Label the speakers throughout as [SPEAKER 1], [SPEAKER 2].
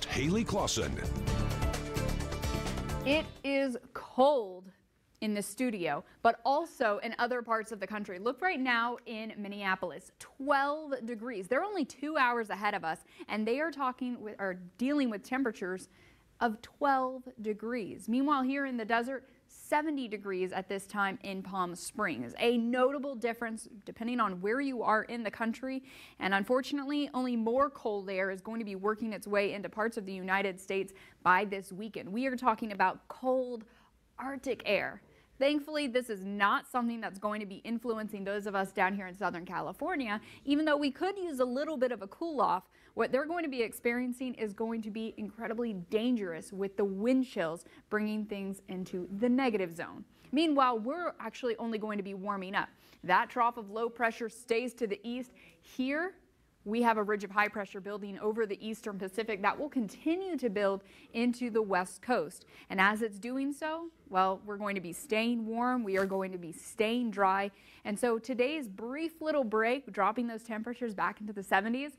[SPEAKER 1] Haley Clausen.
[SPEAKER 2] It is cold in the studio, but also in other parts of the country. Look right now in Minneapolis, 12 degrees. They're only 2 hours ahead of us, and they are dealing with temperatures of 12 degrees. Meanwhile, here in the desert, 70 degrees at this time in Palm Springs. A notable difference depending on where you are in the country. And unfortunately, only more cold air is going to be working its way into parts of the United States by this weekend. We are talking about cold Arctic air. Thankfully, this is not something that's going to be influencing those of us down here in Southern California, even though we could use a little bit of a cool off. What they're going to be experiencing is going to be incredibly dangerous with the wind chills bringing things into the negative zone. Meanwhile, we're actually only going to be warming up. That trough of low pressure stays to the east. Here, we have a ridge of high pressure building over the eastern Pacific that will continue to build into the west coast. And as it's doing so, well, we're going to be staying warm. We are going to be staying dry. And so today's brief little break, dropping those temperatures back into the 70s,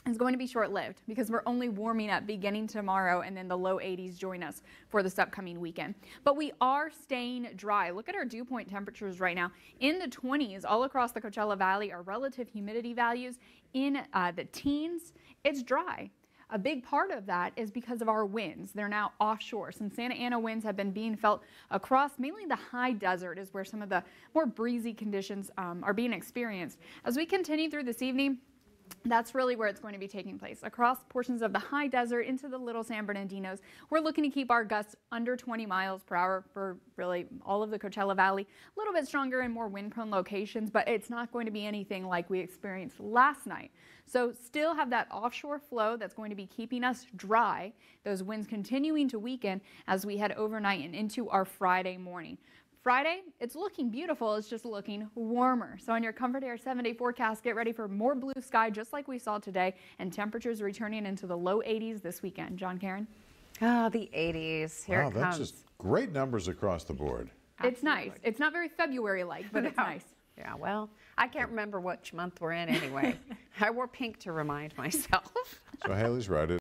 [SPEAKER 2] is going to be short-lived because we're only warming up beginning tomorrow, and then the low 80s join us for this upcoming weekend. But we are staying dry. Look at our dew point temperatures right now in the 20s all across the Coachella Valley. Our relative humidity values in the teens. It's dry. A big part of that is because of our winds. They're now offshore. Some Santa Ana winds have been being felt across mainly the high desert is where some of the more breezy conditions are being experienced. As we continue through this evening, that's really where it's going to be taking place. Across portions of the high desert into the Little San Bernardinos, we're looking to keep our gusts under 20 miles per hour for really all of the Coachella Valley. A little bit stronger in more wind-prone locations, but it's not going to be anything like we experienced last night. So still have that offshore flow that's going to be keeping us dry. Those winds continuing to weaken as we head overnight and into our Friday morning. Friday, it's looking beautiful. It's just looking warmer. So on your Comfort Air 7-day forecast, get ready for more blue sky just like we saw today, and temperatures returning into the low 80s this weekend. John Karen?
[SPEAKER 3] Oh, the 80s. Here it comes.
[SPEAKER 4] That's just great numbers across the board.
[SPEAKER 2] It's nice. It's not very February-like, but it's nice.
[SPEAKER 3] Yeah, well, I can't remember which month we're in anyway. I wore pink to remind myself.
[SPEAKER 4] So Haley's right.